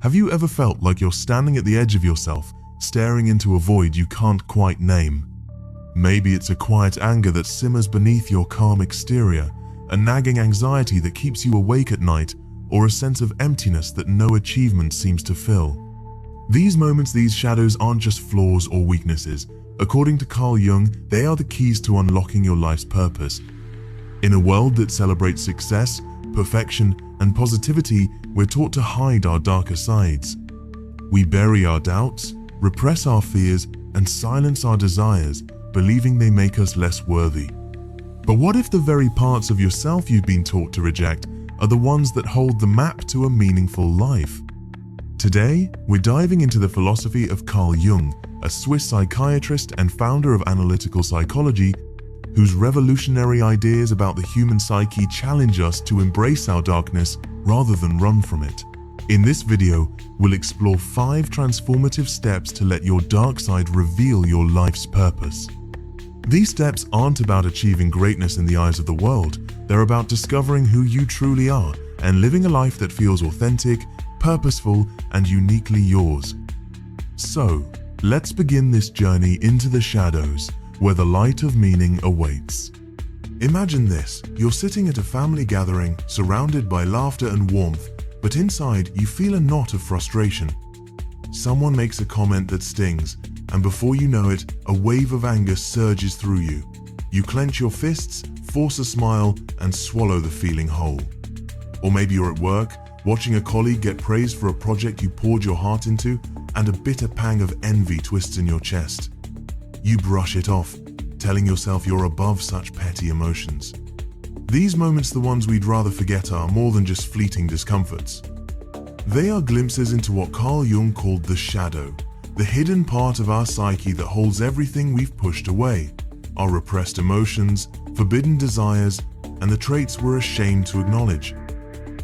Have you ever felt like you're standing at the edge of yourself, staring into a void you can't quite name? Maybe it's a quiet anger that simmers beneath your calm exterior, a nagging anxiety that keeps you awake at night, or a sense of emptiness that no achievement seems to fill. These moments, these shadows, aren't just flaws or weaknesses. According to Carl Jung, they are the keys to unlocking your life's purpose. In a world that celebrates success, perfection, and positivity, we're taught to hide our darker sides. We bury our doubts, repress our fears, and silence our desires, believing they make us less worthy. But what if the very parts of yourself you've been taught to reject are the ones that hold the map to a meaningful life? Today, we're diving into the philosophy of Carl Jung, a Swiss psychiatrist and founder of analytical psychology, whose revolutionary ideas about the human psyche challenge us to embrace our darkness rather than run from it. In this video, we'll explore 5 transformative steps to let your dark side reveal your life's purpose. These steps aren't about achieving greatness in the eyes of the world. They're about discovering who you truly are and living a life that feels authentic, purposeful, and uniquely yours. So, let's begin this journey into the shadows, where the light of meaning awaits. Imagine this: you're sitting at a family gathering, surrounded by laughter and warmth, but inside you feel a knot of frustration. Someone makes a comment that stings, and before you know it, a wave of anger surges through you. You clench your fists, force a smile, and swallow the feeling whole. Or maybe you're at work, watching a colleague get praised for a project you poured your heart into, and a bitter pang of envy twists in your chest. You brush it off, telling yourself you're above such petty emotions. These moments, the ones we'd rather forget, are more than just fleeting discomforts. They are glimpses into what Carl Jung called the shadow, the hidden part of our psyche that holds everything we've pushed away, our repressed emotions, forbidden desires, and the traits we're ashamed to acknowledge.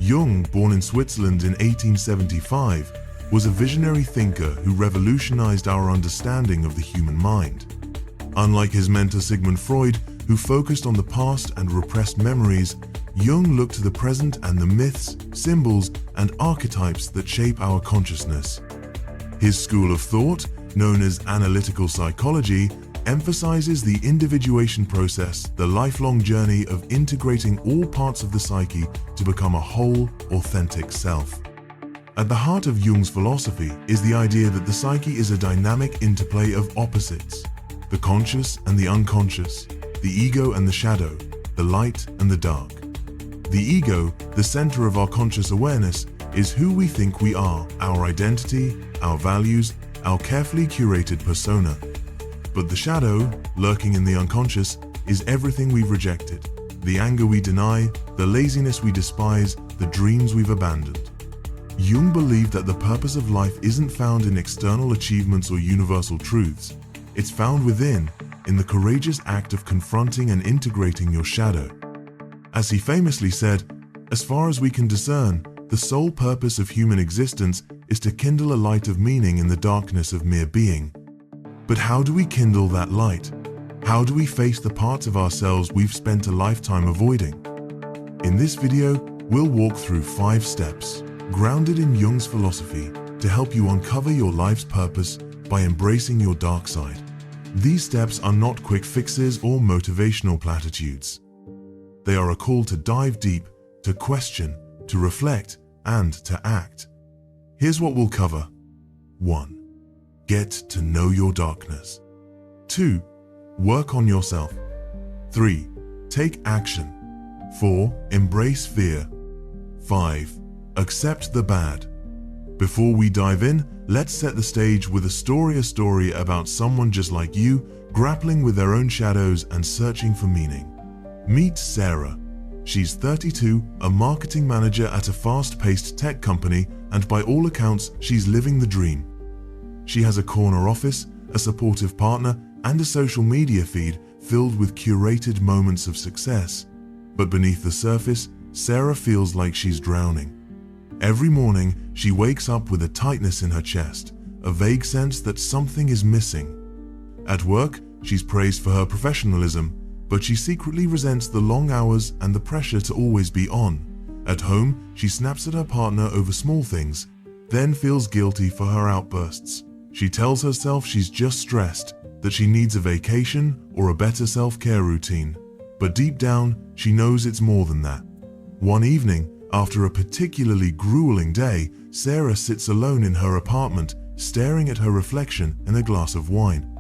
Jung, born in Switzerland in 1875, was a visionary thinker who revolutionized our understanding of the human mind. Unlike his mentor Sigmund Freud, who focused on the past and repressed memories, Jung looked to the present and the myths, symbols, and archetypes that shape our consciousness. His school of thought, known as analytical psychology, emphasizes the individuation process, the lifelong journey of integrating all parts of the psyche to become a whole, authentic self. At the heart of Jung's philosophy is the idea that the psyche is a dynamic interplay of opposites: the conscious and the unconscious, the ego and the shadow, the light and the dark. The ego, the center of our conscious awareness, is who we think we are, our identity, our values, our carefully curated persona. But the shadow, lurking in the unconscious, is everything we've rejected: the anger we deny, the laziness we despise, the dreams we've abandoned. Jung believed that the purpose of life isn't found in external achievements or universal truths. It's found within, in the courageous act of confronting and integrating your shadow. As he famously said, "As far as we can discern, the sole purpose of human existence is to kindle a light of meaning in the darkness of mere being." But how do we kindle that light? How do we face the parts of ourselves we've spent a lifetime avoiding? In this video, we'll walk through 5 steps, grounded in Jung's philosophy, to help you uncover your life's purpose by embracing your dark side. These steps are not quick fixes or motivational platitudes. They are a call to dive deep, to question, to reflect, and to act. Here's what we'll cover. 1. Get to know your darkness. 2. Work on yourself. 3. Take action. 4. Embrace fear. 5. Accept the bad. Before we dive in, let's set the stage with a story about someone just like you, grappling with their own shadows and searching for meaning. Meet Sarah. She's 32, a marketing manager at a fast-paced tech company, and by all accounts, she's living the dream. She has a corner office, a supportive partner, and a social media feed filled with curated moments of success. But beneath the surface, Sarah feels like she's drowning. Every morning, she wakes up with a tightness in her chest, a vague sense that something is missing. At work, she's praised for her professionalism, but she secretly resents the long hours and the pressure to always be on. At home, she snaps at her partner over small things, then feels guilty for her outbursts. She tells herself she's just stressed, that she needs a vacation or a better self-care routine. But deep down, she knows it's more than that. One evening, after a particularly grueling day, Sarah sits alone in her apartment, staring at her reflection in a glass of wine.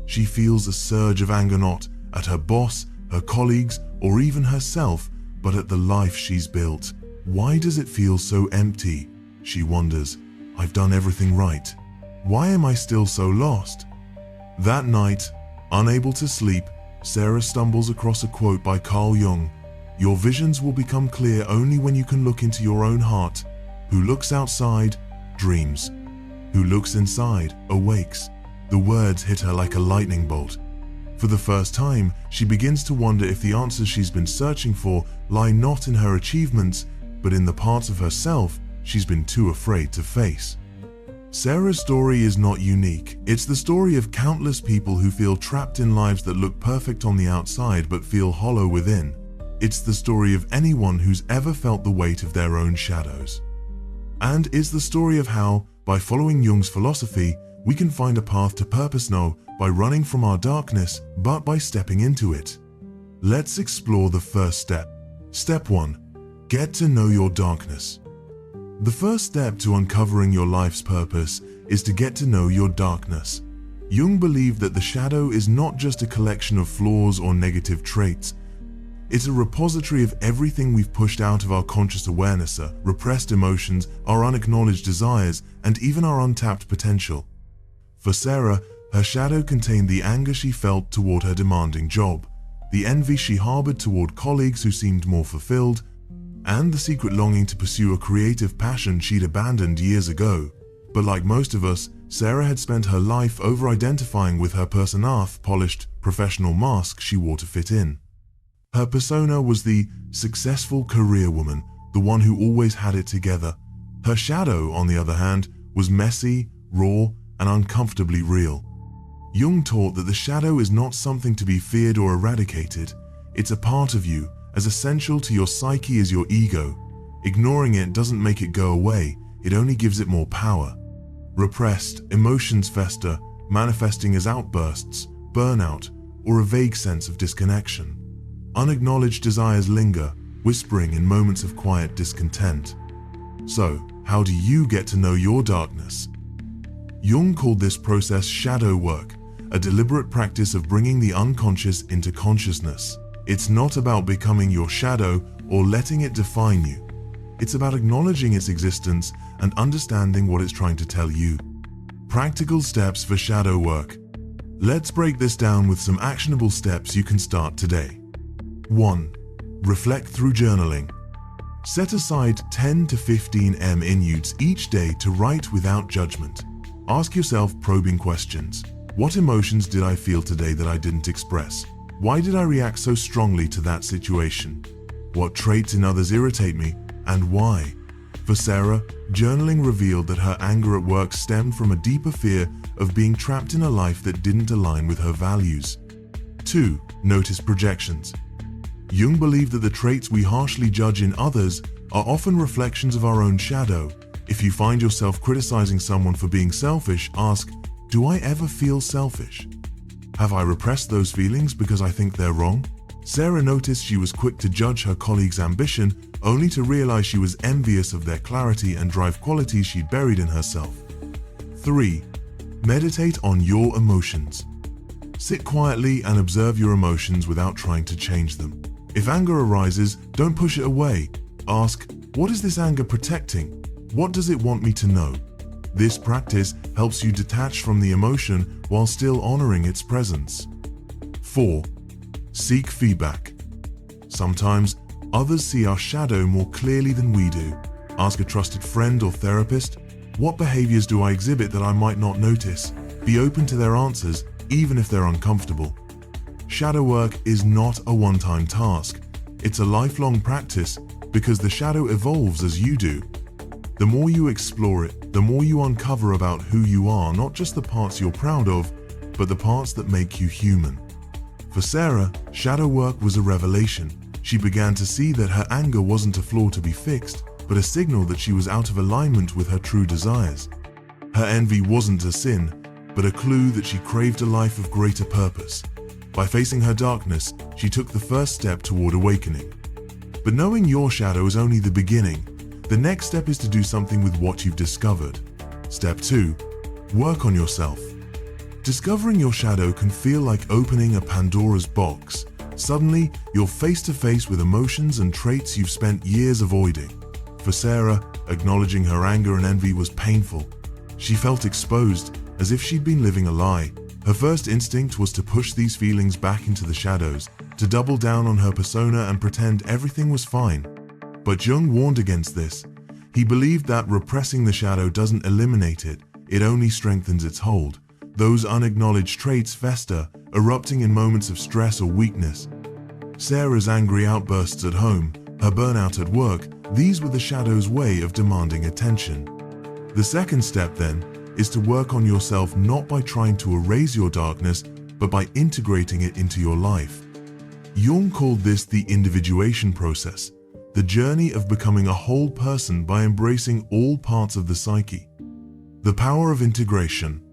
She feels a surge of anger, not at her boss, her colleagues, or even herself, but at the life she's built. Why does it feel so empty? She wonders. I've done everything right. Why am I still so lost? That night, unable to sleep, Sarah stumbles across a quote by Carl Jung. Your visions will become clear only when you can look into your own heart. Who looks outside, dreams. Who looks inside, awakes. The words hit her like a lightning bolt. For the first time, she begins to wonder if the answers she's been searching for lie not in her achievements, but in the parts of herself she's been too afraid to face. Sarah's story is not unique. It's the story of countless people who feel trapped in lives that look perfect on the outside but feel hollow within. It's the story of anyone who's ever felt the weight of their own shadows. And it's the story of how, by following Jung's philosophy, we can find a path to purpose not by running from our darkness, but by stepping into it. Let's explore the first step. Step 1. Get to know your darkness. The first step to uncovering your life's purpose is to get to know your darkness. Jung believed that the shadow is not just a collection of flaws or negative traits. It's a repository of everything we've pushed out of our conscious awareness, our repressed emotions, our unacknowledged desires, and even our untapped potential. For Sarah, her shadow contained the anger she felt toward her demanding job, the envy she harbored toward colleagues who seemed more fulfilled, and the secret longing to pursue a creative passion she'd abandoned years ago. But like most of us, Sarah had spent her life over-identifying with her persona, polished, professional mask she wore to fit in. Her persona was the successful career woman, the one who always had it together. Her shadow, on the other hand, was messy, raw, and uncomfortably real. Jung taught that the shadow is not something to be feared or eradicated. It's a part of you, as essential to your psyche as your ego. Ignoring it doesn't make it go away, it only gives it more power. Repressed emotions fester, manifesting as outbursts, burnout, or a vague sense of disconnection. Unacknowledged desires linger, whispering in moments of quiet discontent. So, how do you get to know your darkness? Jung called this process shadow work, a deliberate practice of bringing the unconscious into consciousness. It's not about becoming your shadow or letting it define you. It's about acknowledging its existence and understanding what it's trying to tell you. Practical steps for shadow work. Let's break this down with some actionable steps you can start today. 1. Reflect through journaling. Set aside 10 to 15 minutes each day to write without judgment. Ask yourself probing questions. What emotions did I feel today that I didn't express? Why did I react so strongly to that situation? What traits in others irritate me, and why? For Sarah, journaling revealed that her anger at work stemmed from a deeper fear of being trapped in a life that didn't align with her values. 2. Notice projections. Jung believed that the traits we harshly judge in others are often reflections of our own shadow. If you find yourself criticizing someone for being selfish, ask, do I ever feel selfish? Have I repressed those feelings because I think they're wrong? Sarah noticed she was quick to judge her colleagues' ambition, only to realize she was envious of their clarity and drive qualities she'd buried in herself. 3. Meditate on your emotions. Sit quietly and observe your emotions without trying to change them. If anger arises, don't push it away. Ask, what is this anger protecting? What does it want me to know? This practice helps you detach from the emotion while still honoring its presence. 4. Seek feedback. Sometimes, others see our shadow more clearly than we do. Ask a trusted friend or therapist, what behaviors do I exhibit that I might not notice? Be open to their answers, even if they're uncomfortable. Shadow work is not a one-time task. It's a lifelong practice because the shadow evolves as you do. The more you explore it, the more you uncover about who you are, not just the parts you're proud of, but the parts that make you human. For Sarah, shadow work was a revelation. She began to see that her anger wasn't a flaw to be fixed, but a signal that she was out of alignment with her true desires. Her envy wasn't a sin, but a clue that she craved a life of greater purpose. By facing her darkness, she took the first step toward awakening. But knowing your shadow is only the beginning. The next step is to do something with what you've discovered. Step 2. Work on yourself. Discovering your shadow can feel like opening a Pandora's box. Suddenly, you're face to face with emotions and traits you've spent years avoiding. For Sarah, acknowledging her anger and envy was painful. She felt exposed, as if she'd been living a lie. Her first instinct was to push these feelings back into the shadows, to double down on her persona and pretend everything was fine. But Jung warned against this. He believed that repressing the shadow doesn't eliminate it, it only strengthens its hold. Those unacknowledged traits fester, erupting in moments of stress or weakness. Sarah's angry outbursts at home, her burnout at work, these were the shadow's way of demanding attention. The second step, then, is to work on yourself not by trying to erase your darkness, but by integrating it into your life. Jung called this the individuation process, the journey of becoming a whole person by embracing all parts of the psyche. The power of integration.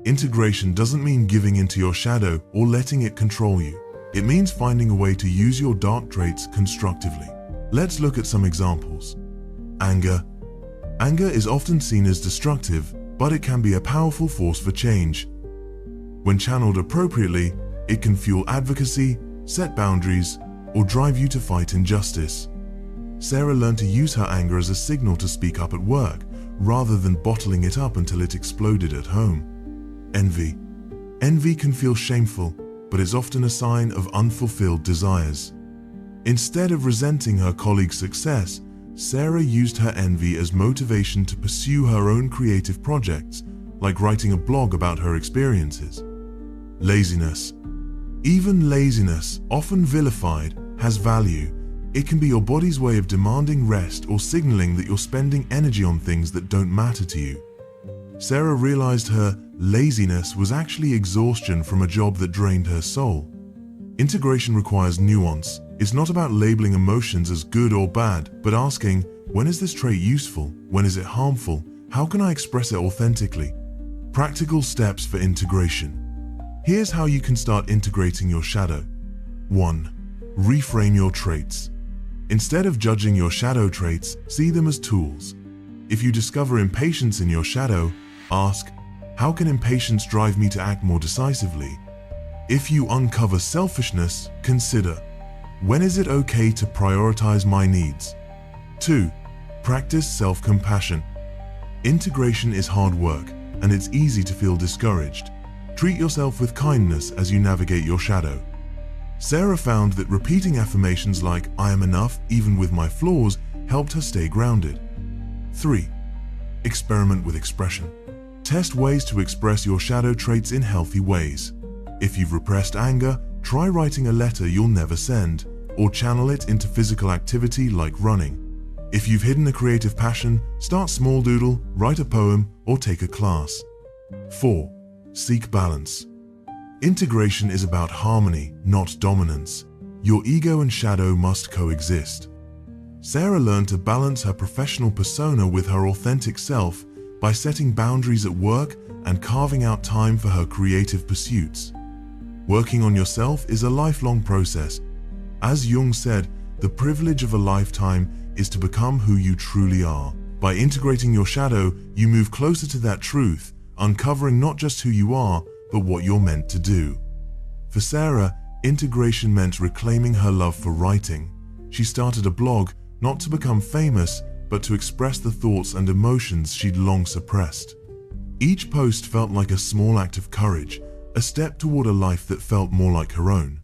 Integration doesn't mean giving into your shadow or letting it control you. It means finding a way to use your dark traits constructively. Let's look at some examples. Anger. Anger is often seen as destructive, but it can be a powerful force for change. When channeled appropriately, it can fuel advocacy, set boundaries, or drive you to fight injustice. Sarah learned to use her anger as a signal to speak up at work, rather than bottling it up until it exploded at home. Envy. Envy can feel shameful, but is often a sign of unfulfilled desires. Instead of resenting her colleague's success, Sarah used her envy as motivation to pursue her own creative projects, like writing a blog about her experiences. Laziness. Even laziness, often vilified, has value. It can be your body's way of demanding rest or signaling that you're spending energy on things that don't matter to you. Sarah realized her laziness was actually exhaustion from a job that drained her soul. Integration requires nuance. It's not about labeling emotions as good or bad, but asking, when is this trait useful? When is it harmful? How can I express it authentically? Practical steps for integration. Here's how you can start integrating your shadow. 1. Reframe your traits. Instead of judging your shadow traits, see them as tools. If you discover impatience in your shadow, ask, how can impatience drive me to act more decisively? If you uncover selfishness, consider, when is it okay to prioritize my needs? 2. Practice self-compassion. Integration is hard work, and it's easy to feel discouraged. Treat yourself with kindness as you navigate your shadow. Sarah found that repeating affirmations like, I am enough even with my flaws, helped her stay grounded. 3. Experiment with expression. Test ways to express your shadow traits in healthy ways. If you've repressed anger, try writing a letter you'll never send, or channel it into physical activity like running. If you've hidden a creative passion, start small, doodle, write a poem, or take a class. 4. Seek balance. Integration is about harmony, not dominance. Your ego and shadow must coexist. Sarah learned to balance her professional persona with her authentic self by setting boundaries at work and carving out time for her creative pursuits. Working on yourself is a lifelong process. As Jung said, the privilege of a lifetime is to become who you truly are. By integrating your shadow, you move closer to that truth, uncovering not just who you are, but what you're meant to do. For Sarah, integration meant reclaiming her love for writing. She started a blog, not to become famous, but to express the thoughts and emotions she'd long suppressed. Each post felt like a small act of courage, a step toward a life that felt more like her own.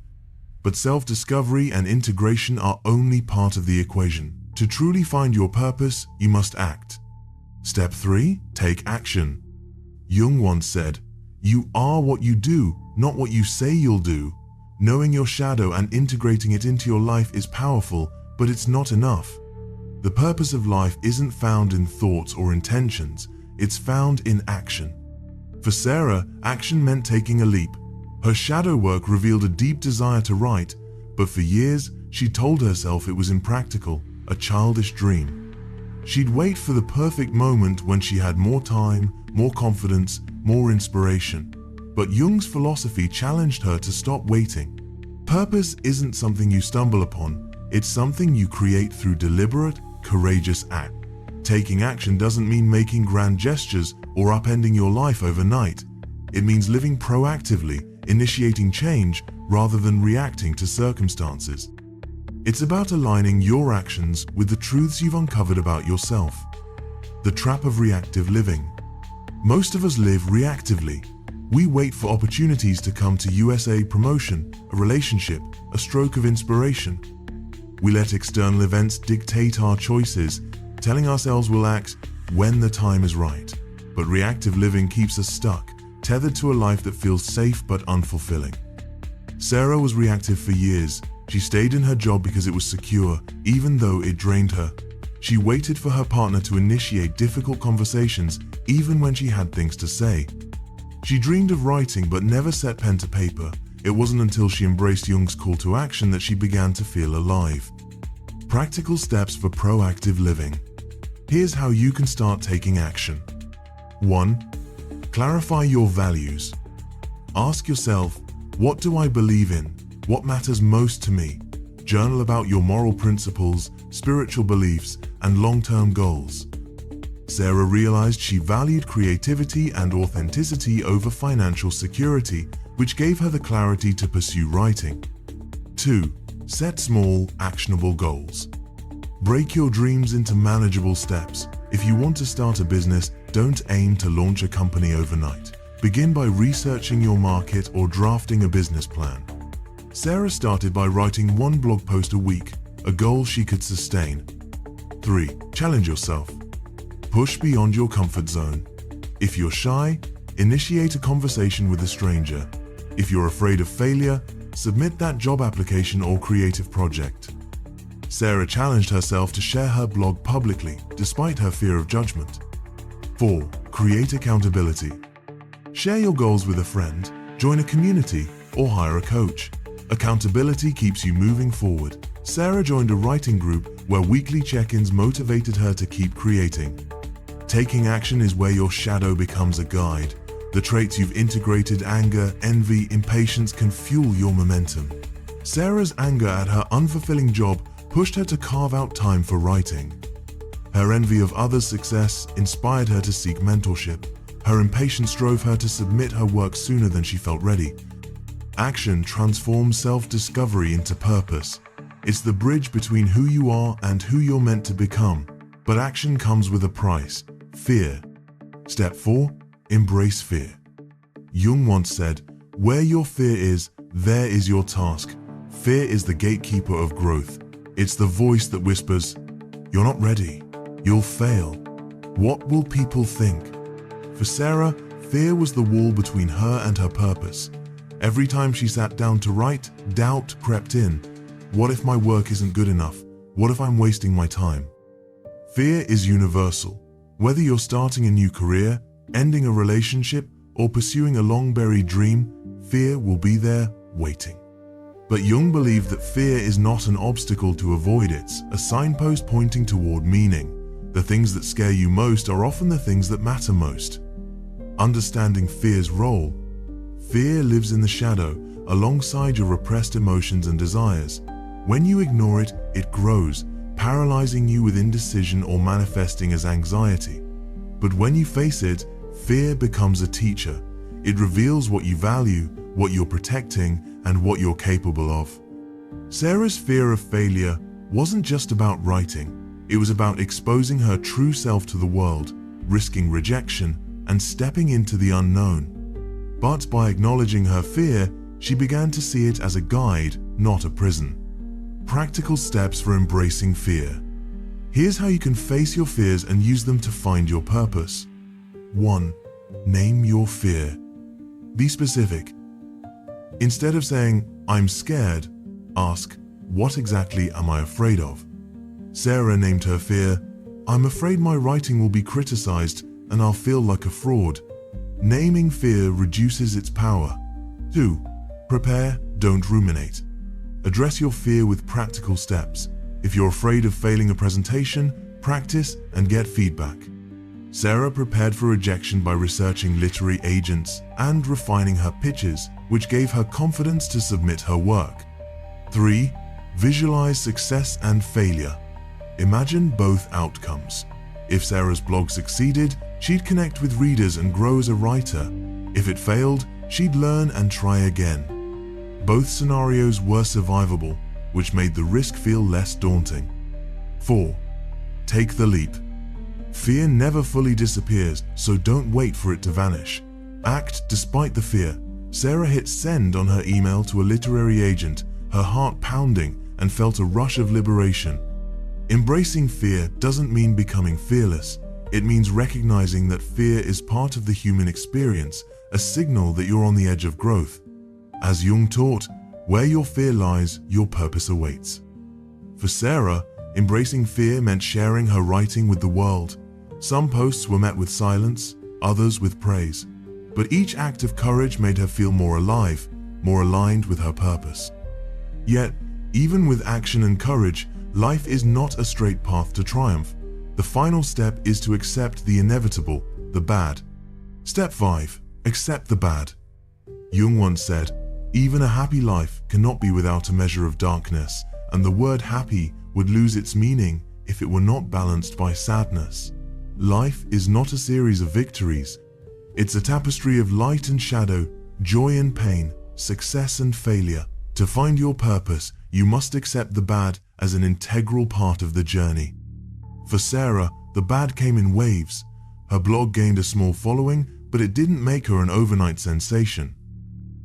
But self-discovery and integration are only part of the equation. To truly find your purpose, you must act. Step 3. Take action. Jung once said, "You are what you do, not what you say you'll do." Knowing your shadow and integrating it into your life is powerful, but it's not enough. The purpose of life isn't found in thoughts or intentions, it's found in action. For Sarah, action meant taking a leap. Her shadow work revealed a deep desire to write, but for years she told herself it was impractical, a childish dream. She'd wait for the perfect moment when she had more time, more confidence, more inspiration. But Jung's philosophy challenged her to stop waiting. Purpose isn't something you stumble upon, it's something you create through deliberate, courageous act. Taking action doesn't mean making grand gestures or upending your life overnight. It means living proactively, initiating change rather than reacting to circumstances. It's about aligning your actions with the truths you've uncovered about yourself. The trap of reactive living. Most of us live reactively. We wait for opportunities to come to USA, promotion, a relationship, a stroke of inspiration. We let external events dictate our choices, telling ourselves we'll act when the time is right. But reactive living keeps us stuck, tethered to a life that feels safe but unfulfilling. Sarah was reactive for years. She stayed in her job because it was secure, even though it drained her. She waited for her partner to initiate difficult conversations, even when she had things to say. She dreamed of writing but never set pen to paper. It wasn't until she embraced Jung's call to action that she began to feel alive. Practical steps for proactive living. Here's how you can start taking action. 1. Clarify your values. Ask yourself, what do I believe in? What matters most to me? Journal about your moral principles, spiritual beliefs, and long-term goals. Sarah realized she valued creativity and authenticity over financial security, which gave her the clarity to pursue writing. 2. Set small, actionable goals. Break your dreams into manageable steps. If you want to start a business, don't aim to launch a company overnight. Begin by researching your market or drafting a business plan. Sarah started by writing one blog post a week, a goal she could sustain. 3. Challenge yourself. Push beyond your comfort zone. If you're shy, initiate a conversation with a stranger. If you're afraid of failure, submit that job application or creative project. Sarah challenged herself to share her blog publicly, despite her fear of judgment. 4. Create accountability. Share your goals with a friend, join a community, or hire a coach. Accountability keeps you moving forward. Sarah joined a writing group where weekly check-ins motivated her to keep creating. Taking action is where your shadow becomes a guide. The traits you've integrated, anger, envy, impatience, can fuel your momentum. Sarah's anger at her unfulfilling job pushed her to carve out time for writing. Her envy of others' success inspired her to seek mentorship. Her impatience drove her to submit her work sooner than she felt ready. Action transforms self-discovery into purpose. It's the bridge between who you are and who you're meant to become. But action comes with a price: fear. Step 4. Embrace fear. Jung once said, "Where your fear is, there is your task." Fear is the gatekeeper of growth. It's the voice that whispers, "You're not ready. You'll fail. What will people think?" For Sarah, fear was the wall between her and her purpose. Every time she sat down to write, doubt crept in. What if my work isn't good enough? What if I'm wasting my time? Fear is universal. Whether you're starting a new career, ending a relationship, or pursuing a long-buried dream, fear will be there, waiting. But Jung believed that fear is not an obstacle to avoid, it's a signpost pointing toward meaning. The things that scare you most are often the things that matter most. Understanding fear's role. Fear lives in the shadow, alongside your repressed emotions and desires. When you ignore it, it grows, paralyzing you with indecision or manifesting as anxiety. But when you face it, fear becomes a teacher. It reveals what you value, what you're protecting, and what you're capable of. Sarah's fear of failure wasn't just about writing. It was about exposing her true self to the world, risking rejection, and stepping into the unknown. But by acknowledging her fear, she began to see it as a guide, not a prison. Practical steps for embracing fear. Here's how you can face your fears and use them to find your purpose. 1. Name your fear. Be specific. Instead of saying, "I'm scared," ask, "What exactly am I afraid of?" Sarah named her fear, "I'm afraid my writing will be criticized and I'll feel like a fraud." Naming fear reduces its power. 2. Prepare, don't ruminate. Address your fear with practical steps. If you're afraid of failing a presentation, practice, and get feedback. Sarah prepared for rejection by researching literary agents and refining her pitches, which gave her confidence to submit her work. 3. Visualize success and failure. Imagine both outcomes. If Sarah's blog succeeded, she'd connect with readers and grow as a writer. If it failed, she'd learn and try again. Both scenarios were survivable, which made the risk feel less daunting. 4. Take the leap. Fear never fully disappears, so don't wait for it to vanish. Act despite the fear. Sarah hit send on her email to a literary agent, her heart pounding, and felt a rush of liberation. Embracing fear doesn't mean becoming fearless. It means recognizing that fear is part of the human experience, a signal that you're on the edge of growth. As Jung taught, where your fear lies, your purpose awaits. For Sarah, embracing fear meant sharing her writing with the world. Some posts were met with silence, others with praise. But each act of courage made her feel more alive, more aligned with her purpose. Yet, even with action and courage, life is not a straight path to triumph. The final step is to accept the inevitable, the bad. Step 5. Accept the bad. Jung once said, "Even a happy life cannot be without a measure of darkness, and the word happy would lose its meaning if it were not balanced by sadness." Life is not a series of victories. It's a tapestry of light and shadow, joy and pain, success and failure. To find your purpose, you must accept the bad as an integral part of the journey. For Sarah, the bad came in waves. Her blog gained a small following, but it didn't make her an overnight sensation.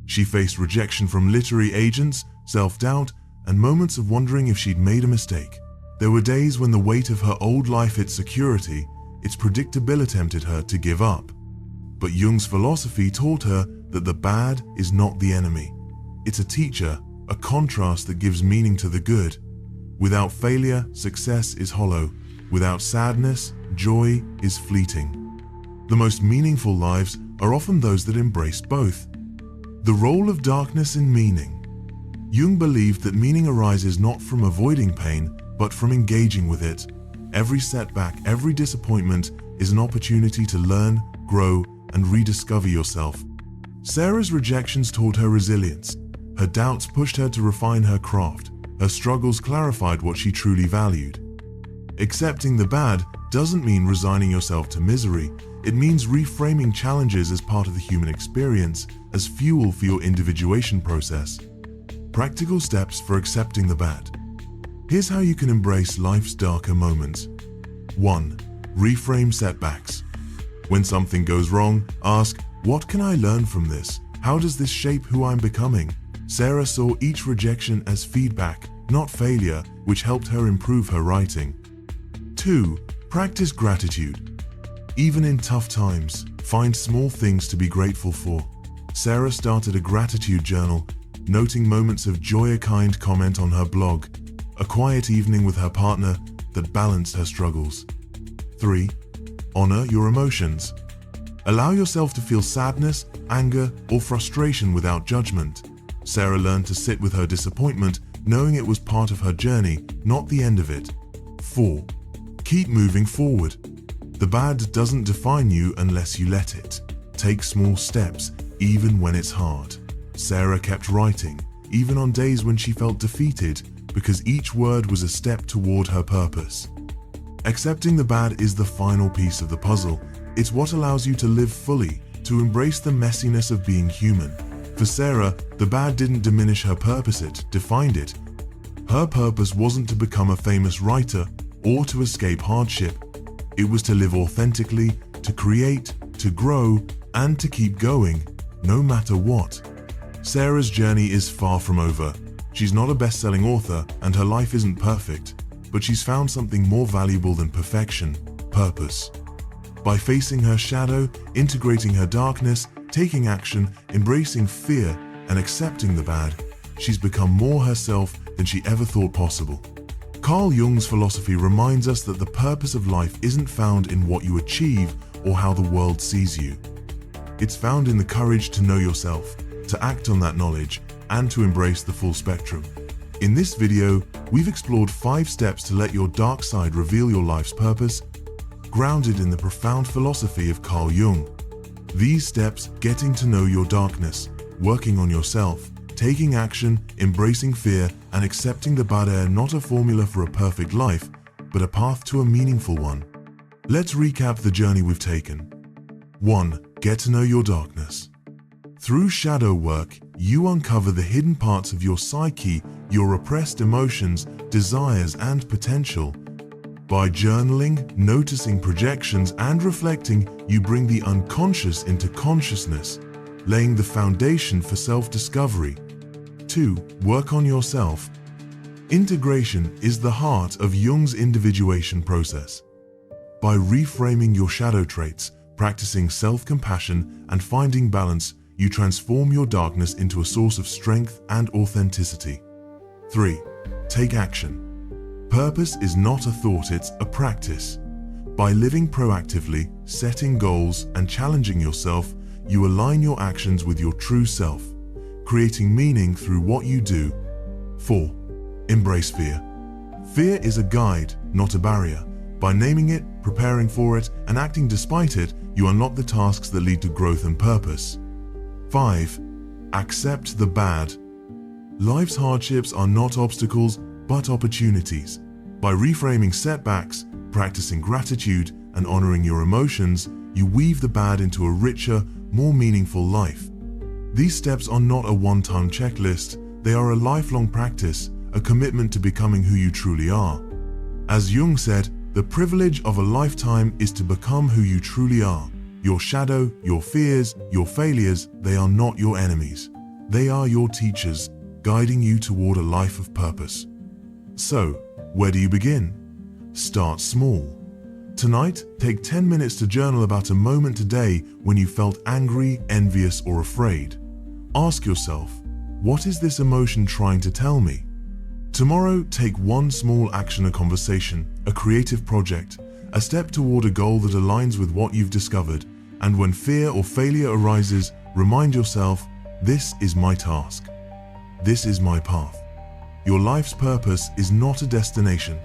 She faced rejection from literary agents, self-doubt, and moments of wondering if she'd made a mistake. There were days when the weight of her old life, its security, its predictability tempted her to give up. But Jung's philosophy taught her that the bad is not the enemy. It's a teacher, a contrast that gives meaning to the good. Without failure, success is hollow. Without sadness, joy is fleeting. The most meaningful lives are often those that embrace both. The role of darkness in meaning. Jung believed that meaning arises not from avoiding pain, but from engaging with it. Every setback, every disappointment is an opportunity to learn, grow, and rediscover yourself. Sarah's rejections taught her resilience. Her doubts pushed her to refine her craft. Her struggles clarified what she truly valued. Accepting the bad doesn't mean resigning yourself to misery. It means reframing challenges as part of the human experience, as fuel for your individuation process. Practical steps for accepting the bad. Here's how you can embrace life's darker moments. 1. Reframe setbacks. When something goes wrong, ask, what can I learn from this? How does this shape who I'm becoming? Sarah saw each rejection as feedback, not failure, which helped her improve her writing. 2. Practice gratitude. Even in tough times, find small things to be grateful for. Sarah started a gratitude journal, noting moments of joy, a kind comment on her blog, a quiet evening with her partner that balanced her struggles. 3. Honor your emotions. Allow yourself to feel sadness, anger, or frustration without judgment. Sarah learned to sit with her disappointment, knowing it was part of her journey, not the end of it. 4. Keep moving forward. The bad doesn't define you unless you let it. Take small steps, even when it's hard. Sarah kept writing, even on days when she felt defeated, because each word was a step toward her purpose. Accepting the bad is the final piece of the puzzle. It's what allows you to live fully, to embrace the messiness of being human. For Sarah, the bad didn't diminish her purpose, it defined it. Her purpose wasn't to become a famous writer or to escape hardship. It was to live authentically, to create, to grow, and to keep going, no matter what. Sarah's journey is far from over. She's not a best-selling author, and her life isn't perfect, but she's found something more valuable than perfection: purpose. By facing her shadow, integrating her darkness, taking action, embracing fear, and accepting the bad, she's become more herself than she ever thought possible. Carl Jung's philosophy reminds us that the purpose of life isn't found in what you achieve or how the world sees you. It's found in the courage to know yourself, to act on that knowledge, and to embrace the full spectrum. In this video, we've explored 5 steps to let your dark side reveal your life's purpose, grounded in the profound philosophy of Carl Jung. These steps: getting to know your darkness, working on yourself, taking action, embracing fear, and accepting the bad, are not a formula for a perfect life, but a path to a meaningful one. Let's recap the journey we've taken. 1. Get to know your darkness. Through shadow work, you uncover the hidden parts of your psyche, your repressed emotions, desires, and potential. By journaling, noticing projections, and reflecting, you bring the unconscious into consciousness, laying the foundation for self-discovery. 2. Work on yourself. Integration is the heart of Jung's individuation process. By reframing your shadow traits, practicing self-compassion, and finding balance, you transform your darkness into a source of strength and authenticity. 3. Take action. Purpose is not a thought, it's a practice. By living proactively, setting goals, and challenging yourself, you align your actions with your true self, creating meaning through what you do. 4. Embrace fear. Fear is a guide, not a barrier. By naming it, preparing for it, and acting despite it, you unlock the tasks that lead to growth and purpose. 5. Accept the bad. Life's hardships are not obstacles, but opportunities. By reframing setbacks, practicing gratitude, and honoring your emotions, you weave the bad into a richer, more meaningful life. These steps are not a one-time checklist, they are a lifelong practice, a commitment to becoming who you truly are. As Jung said, the privilege of a lifetime is to become who you truly are. Your shadow, your fears, your failures, they are not your enemies. They are your teachers, guiding you toward a life of purpose. So, where do you begin? Start small. Tonight, take 10 minutes to journal about a moment today when you felt angry, envious, or afraid. Ask yourself, what is this emotion trying to tell me? Tomorrow, take one small action, a conversation, a creative project, a step toward a goal that aligns with what you've discovered. And when fear or failure arises, remind yourself, this is my task. This is my path. Your life's purpose is not a destination,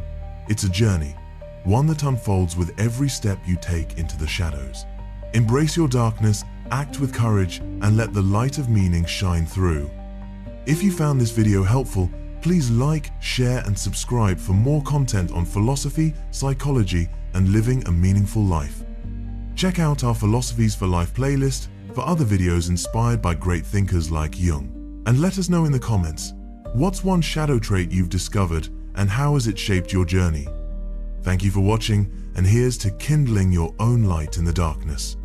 it's a journey, one that unfolds with every step you take into the shadows. Embrace your darkness, act with courage, and let the light of meaning shine through. If you found this video helpful, please like, share, and subscribe for more content on philosophy, psychology, and living a meaningful life. Check out our Philosophies for Life playlist for other videos inspired by great thinkers like Jung. And let us know in the comments, what's one shadow trait you've discovered and how has it shaped your journey? Thank you for watching, and here's to kindling your own light in the darkness.